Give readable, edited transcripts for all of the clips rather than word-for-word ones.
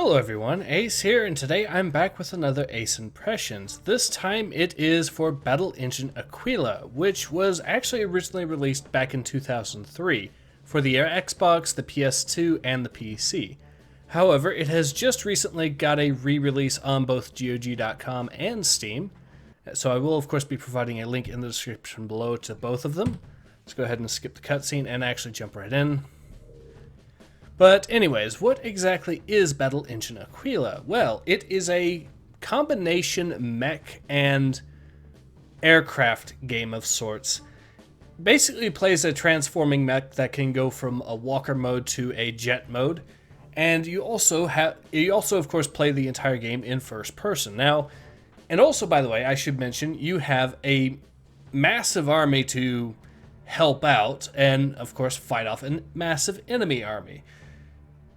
Hello everyone, Ace here, and today I'm back with another Ace Impressions. This time it is for Battle Engine Aquila, which was actually originally released back in 2003 for the Xbox, the PS2, and the PC. However, it has just recently got a re-release on both GOG.com and Steam, so I will of course be providing a link in the description below to both of them. Let's go ahead and skip the cutscene and actually jump right in. But anyways, what exactly is Battle Engine Aquila? Well, it is a combination mech and aircraft game of sorts. Basically plays a transforming mech that can go from a walker mode to a jet mode. And you also of course play the entire game in first person. Now, and also by the way, I should mention you have a massive army to help out and of course fight off a massive enemy army.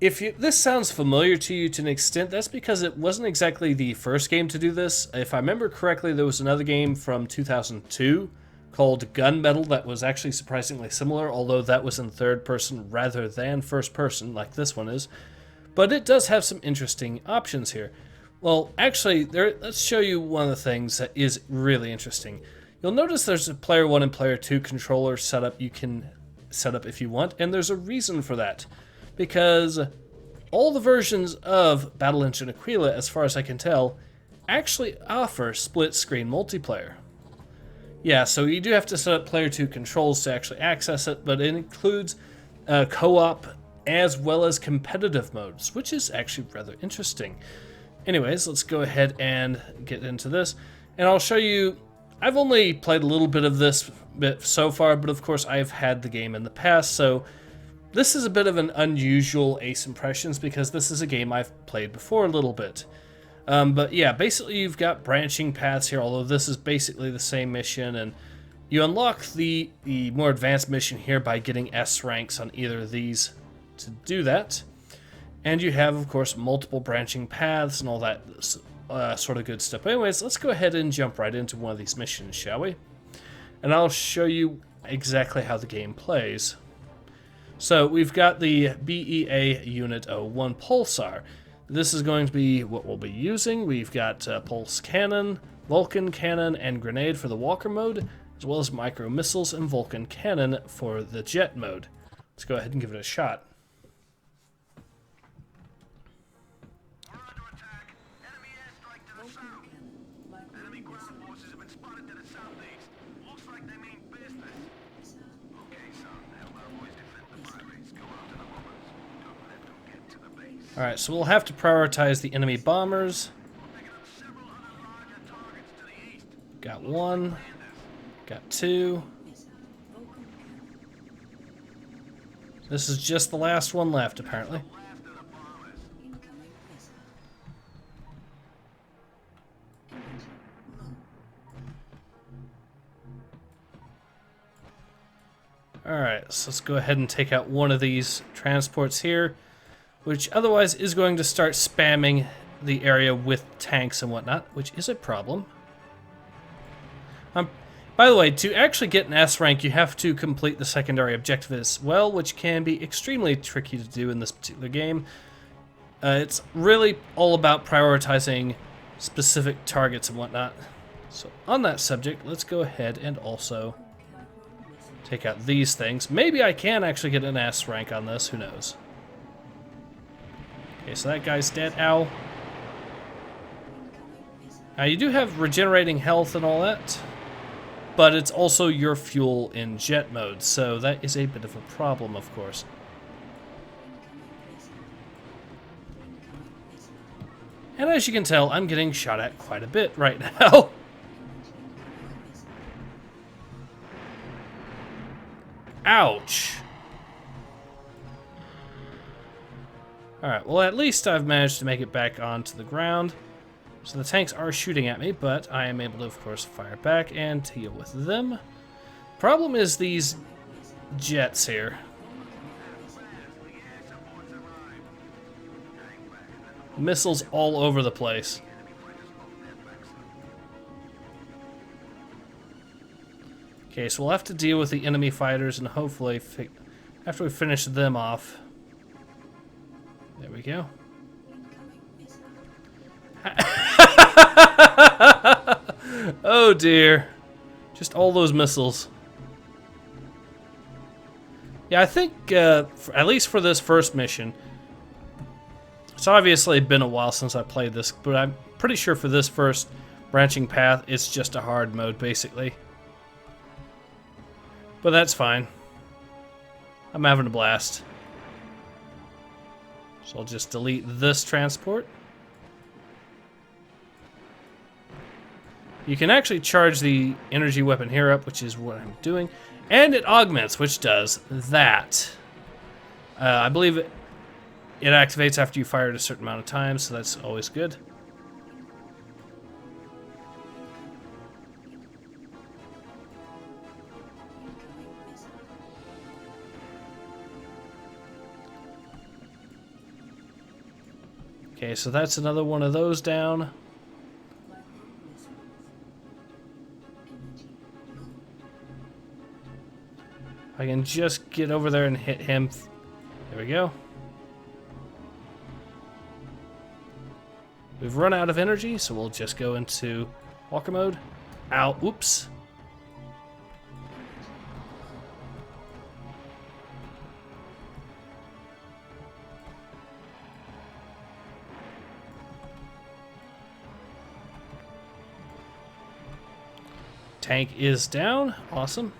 If this sounds familiar to you to an extent, that's because it wasn't exactly the first game to do this. If I remember correctly, there was another game from 2002 called Gunmetal that was actually surprisingly similar, although that was in third person rather than first person, like this one is. But it does have some interesting options here. Well, actually, let's show you one of the things that is really interesting. You'll notice there's a player 1 and player 2 controller setup you can set up if you want, and there's a reason for that. Because all the versions of Battle Engine Aquila, as far as I can tell, actually offer split-screen multiplayer. Yeah, so you do have to set up player 2 controls to actually access it, but it includes co-op as well as competitive modes, which is actually rather interesting. Anyways, let's go ahead and get into this, and I'll show you. I've only played a little bit of this so far, but of course I've had the game in the past, so this is a bit of an unusual Ace Impressions because this is a game I've played before a little bit. But yeah, basically you've got branching paths here, although this is basically the same mission, and you unlock the more advanced mission here by getting S ranks on either of these to do that. And you have, of course, multiple branching paths and all that sort of good stuff. But anyways, let's go ahead and jump right into one of these missions, shall we? And I'll show you exactly how the game plays. So we've got the BEA Unit 01 Pulsar. This is going to be what we'll be using. We've got Pulse Cannon, Vulcan Cannon, and Grenade for the Walker mode, as well as Micro Missiles and Vulcan Cannon for the Jet mode. Let's go ahead and give it a shot. Alright, so we'll have to prioritize the enemy bombers. Got one. Got two. This is just the last one left, apparently. Alright, so let's go ahead and take out one of these transports here, which otherwise is going to start spamming the area with tanks and whatnot, which is a problem. By the way, to actually get an S rank, you have to complete the secondary objective as well, which can be extremely tricky to do in this particular game. It's really all about prioritizing specific targets and whatnot. So on that subject, let's go ahead and also take out these things. Maybe I can actually get an S rank on this, who knows. Okay, so that guy's dead. Ow. Now, you do have regenerating health and all that, but it's also your fuel in jet mode, so that is a bit of a problem, of course. And as you can tell, I'm getting shot at quite a bit right now. Ouch. Alright, well at least I've managed to make it back onto the ground. So the tanks are shooting at me, but I am able to, of course, fire back and deal with them. Problem is these jets here. Missiles all over the place. Okay, so we'll have to deal with the enemy fighters and hopefully after we finish them off. There we go. Oh dear. Just all those missiles. Yeah, I think, at least for this first mission, it's obviously been a while since I played this, but I'm pretty sure for this first branching path, it's just a hard mode, basically. But that's fine. I'm having a blast. So I'll just delete this transport. You can actually charge the energy weapon here up, which is what I'm doing. And it augments, which does that. I believe it activates after you fire it a certain amount of time, so that's always good. Okay, so that's another one of those down. I can just get over there and hit him. There we go. We've run out of energy, so we'll just go into walker mode. Ow, oops. Tank is down. Awesome.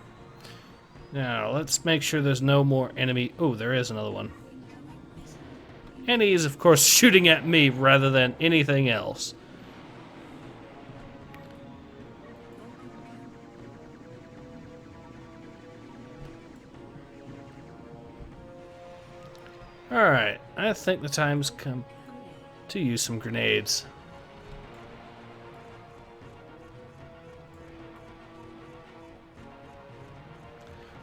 Now, let's make sure there's no more enemy. Oh, there is another one. And he's, of course, shooting at me rather than anything else. Alright, I think the time's come to use some grenades.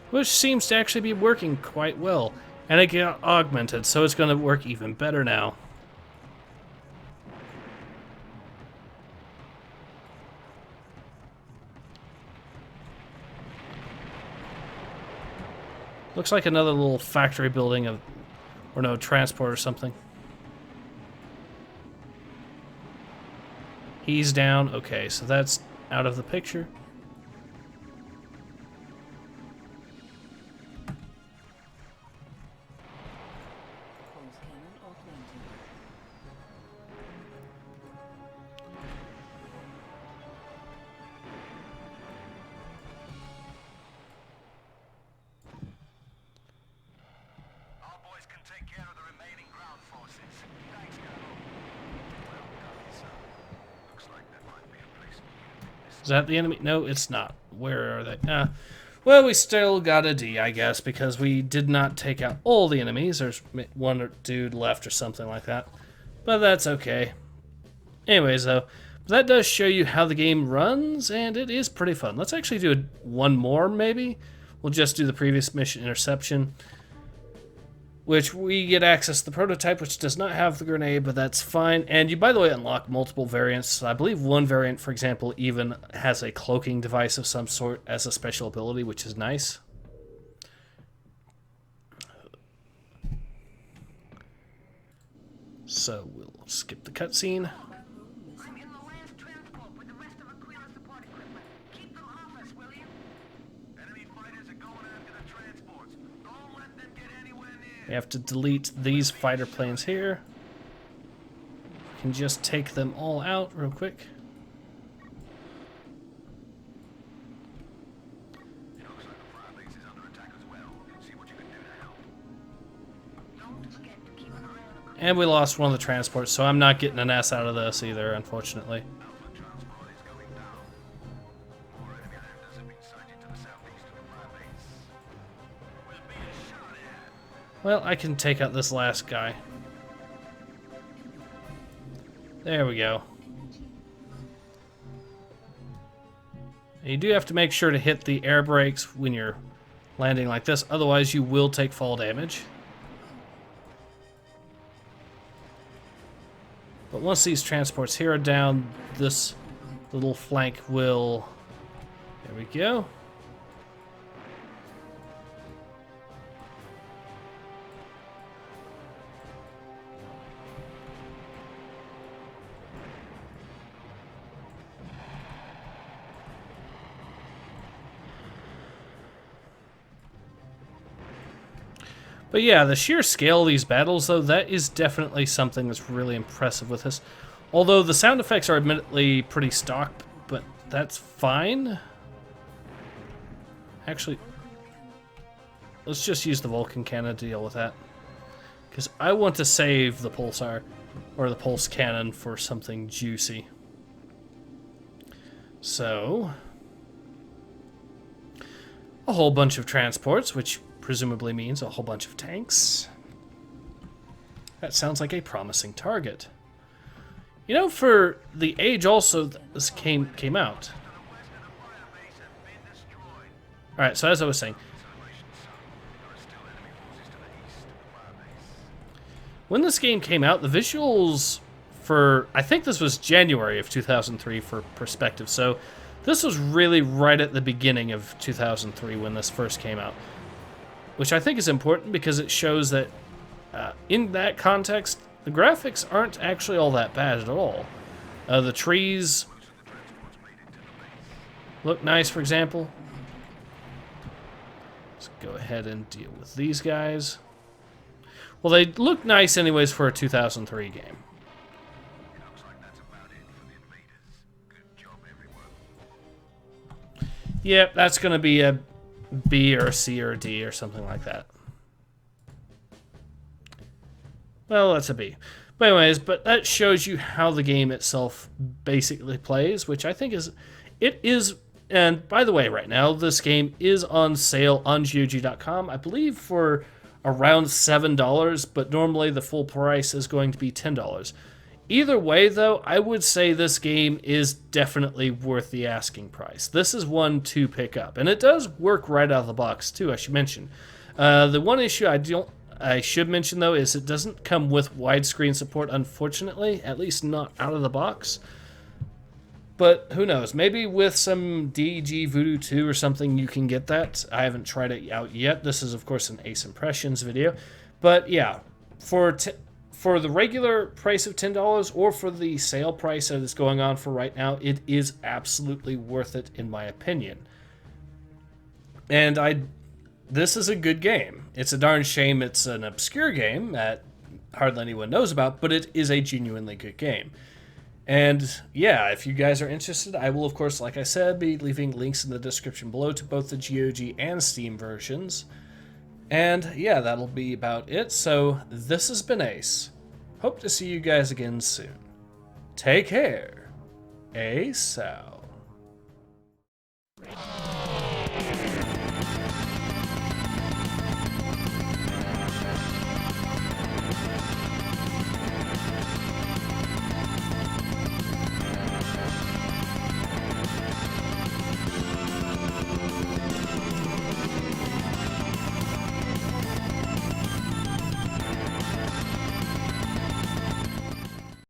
Which seems to actually be working quite well. And it got augmented, so it's going to work even better now. Looks like another little factory building of, or no, transport or something. He's down. Okay, so that's out of the picture. Is that the enemy? No, it's not. Where are they? Well, we still got a D, I guess, because we did not take out all the enemies. There's one dude left or something like that. But that's okay. Anyways, though, that does show you how the game runs, and it is pretty fun. Let's actually do one more, maybe. We'll just do the previous mission, Interception, which we get access to the prototype, which does not have the grenade, but that's fine. And you, by the way, unlock multiple variants. I believe one variant, for example, even has a cloaking device of some sort as a special ability, which is nice. So we'll skip the cutscene. We have to delete these fighter planes here. We can just take them all out real quick. And we lost one of the transports, so I'm not getting an S out of this either, unfortunately. Well, I can take out this last guy. There we go. And you do have to make sure to hit the air brakes when you're landing like this, otherwise you will take fall damage. But once these transports here are down, this little flank will... There we go. But yeah, the sheer scale of these battles, though, that is definitely something that's really impressive with this. Although the sound effects are admittedly pretty stock, but that's fine. Actually, let's just use the Vulcan cannon to deal with that. Because I want to save the pulsar, or the pulse cannon, for something juicy. So, a whole bunch of transports, which presumably means a whole bunch of tanks. That sounds like a promising target. You know, for the age also this came out. Alright, so as I was saying, when this game came out, the visuals for, I think this was January of 2003 for perspective, so this was really right at the beginning of 2003 when this first came out. Which I think is important because it shows that in that context, the graphics aren't actually all that bad at all. The trees look nice, for example. Let's go ahead and deal with these guys. Well, they look nice anyways for a 2003 game. Yep, that's going to be a B or a C or a D or something like that. Well, that's a B. But anyways, but that shows you how the game itself basically plays, which I think is, it is, and by the way, right now, this game is on sale on GOG.com, I believe for around $7, but normally the full price is going to be $10. Either way, though, I would say this game is definitely worth the asking price. This is one to pick up, and it does work right out of the box, too, I should mention. The one issue I should mention, though, is it doesn't come with widescreen support, unfortunately, at least not out of the box. But who knows, maybe with some DG Voodoo 2 or something you can get that. I haven't tried it out yet. This is, of course, an Ace Impressions video. But yeah, for the regular price of $10 or for the sale price that is going on for right now, it is absolutely worth it in my opinion. And this is a good game. It's a darn shame it's an obscure game that hardly anyone knows about, but it is a genuinely good game. And yeah, if you guys are interested, I will, of course, like I said, be leaving links in the description below to both the GOG and Steam versions. And yeah, that'll be about it. So this has been Ace. Hope to see you guys again soon. Take care. Ace out.